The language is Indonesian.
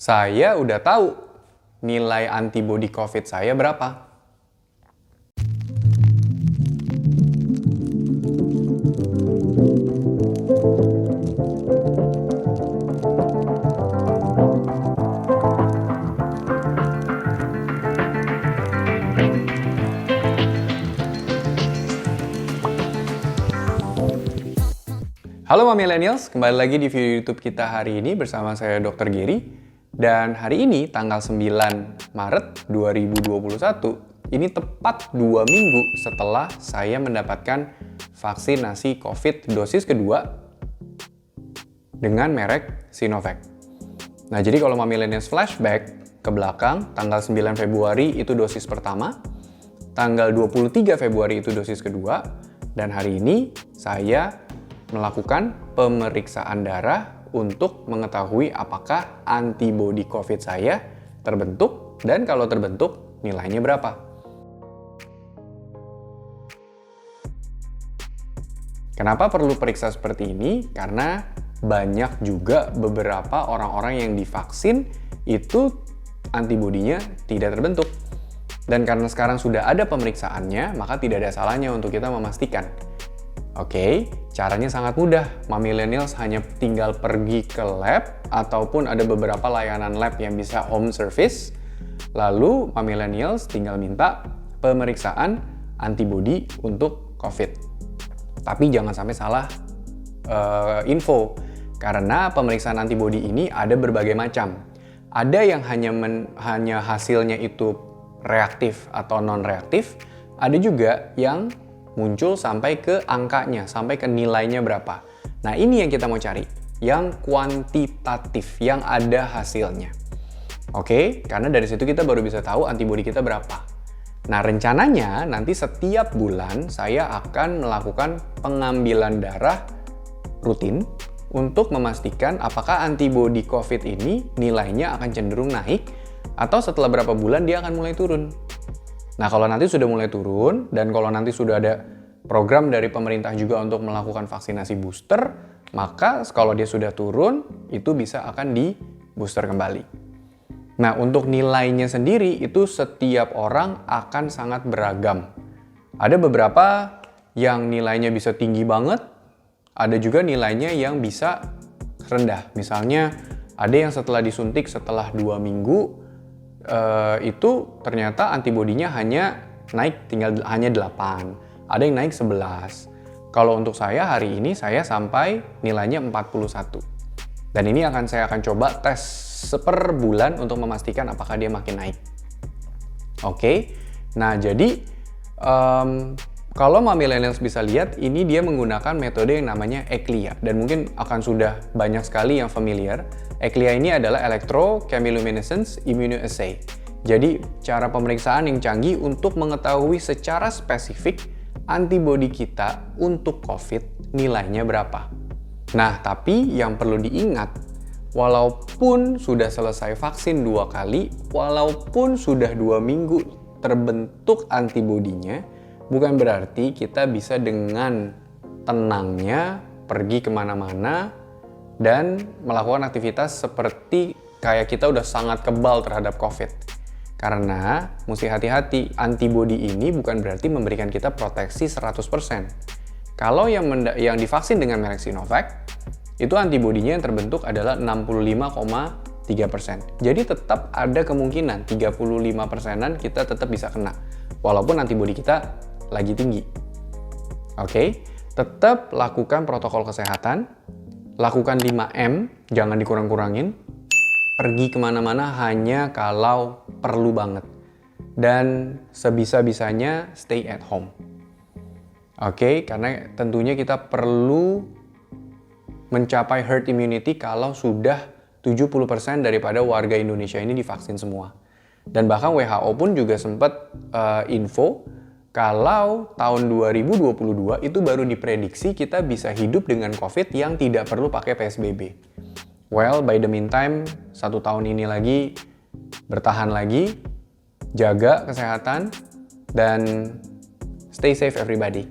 Saya udah tahu nilai antibodi COVID saya berapa. Halo Millennials, kembali lagi di video YouTube kita hari ini bersama saya Dr. Gary. Dan hari ini tanggal 9 Maret 2021, ini tepat 2 minggu setelah saya mendapatkan vaksinasi COVID dosis kedua dengan merek Sinovac. Nah, jadi kalau Millennials flashback ke belakang, tanggal 9 Februari itu dosis pertama, tanggal 23 Februari itu dosis kedua, dan hari ini saya melakukan pemeriksaan darah untuk mengetahui apakah antibodi COVID saya terbentuk dan kalau terbentuk nilainya berapa. Kenapa perlu periksa seperti ini? Karena banyak juga beberapa orang-orang yang divaksin itu antibodinya tidak terbentuk. Dan karena sekarang sudah ada pemeriksaannya, maka tidak ada salahnya untuk kita memastikan. Oke, caranya sangat mudah. Millennials hanya tinggal pergi ke lab ataupun ada beberapa layanan lab yang bisa home service. Lalu Millennials tinggal minta pemeriksaan antibodi untuk COVID. Tapi jangan sampai salah info, karena pemeriksaan antibodi ini ada berbagai macam. Ada yang hanya hasilnya itu reaktif atau non-reaktif. Ada juga yang muncul sampai ke angkanya, sampai ke nilainya berapa. Nah, ini yang kita mau cari, yang kuantitatif, yang ada hasilnya. Oke, karena dari situ kita baru bisa tahu antibodi kita berapa. Nah, rencananya nanti setiap bulan saya akan melakukan pengambilan darah rutin untuk memastikan apakah antibodi COVID ini nilainya akan cenderung naik atau setelah berapa bulan dia akan mulai turun. Nah, kalau nanti sudah mulai turun, dan kalau nanti sudah ada program dari pemerintah juga untuk melakukan vaksinasi booster, maka kalau dia sudah turun, itu bisa akan di booster kembali. Nah, untuk nilainya sendiri, itu setiap orang akan sangat beragam. Ada beberapa yang nilainya bisa tinggi banget, ada juga nilainya yang bisa rendah. Misalnya, ada yang setelah disuntik setelah 2 minggu, itu ternyata antibodinya hanya naik hanya 8, ada yang naik 11. Kalau untuk saya hari ini saya sampai nilainya 41. Dan ini saya akan coba tes per bulan untuk memastikan apakah dia makin naik. Oke. Nah, jadi kalau Millennials bisa lihat, ini dia menggunakan metode yang namanya ECLIA, dan mungkin akan sudah banyak sekali yang familiar. ECLIA ini adalah Electrochemiluminescence Immunoassay. Jadi, cara pemeriksaan yang canggih untuk mengetahui secara spesifik antibodi kita untuk COVID nilainya berapa. Nah, tapi yang perlu diingat, walaupun sudah selesai vaksin 2 kali, walaupun sudah 2 minggu terbentuk antibodinya, bukan berarti kita bisa dengan tenangnya pergi kemana-mana dan melakukan aktivitas seperti kayak kita udah sangat kebal terhadap COVID. Karena mesti hati-hati, antibodi ini bukan berarti memberikan kita proteksi 100%. Kalau yang divaksin dengan merek Sinovac, itu antibodinya yang terbentuk adalah 65,3%. Jadi tetap ada kemungkinan 35%-an kita tetap bisa kena, walaupun antibodi kita lagi tinggi. Oke, tetap lakukan protokol kesehatan, lakukan 5M, jangan dikurang-kurangin, pergi kemana-mana hanya kalau perlu banget, dan sebisa-bisanya stay at home. Oke, karena tentunya kita perlu mencapai herd immunity kalau sudah 70% daripada warga Indonesia ini divaksin semua. Dan bahkan WHO pun juga sempat info kalau tahun 2022 itu baru diprediksi kita bisa hidup dengan COVID yang tidak perlu pakai PSBB. Well, by the meantime, 1 tahun ini lagi, bertahan lagi, jaga kesehatan, dan stay safe everybody.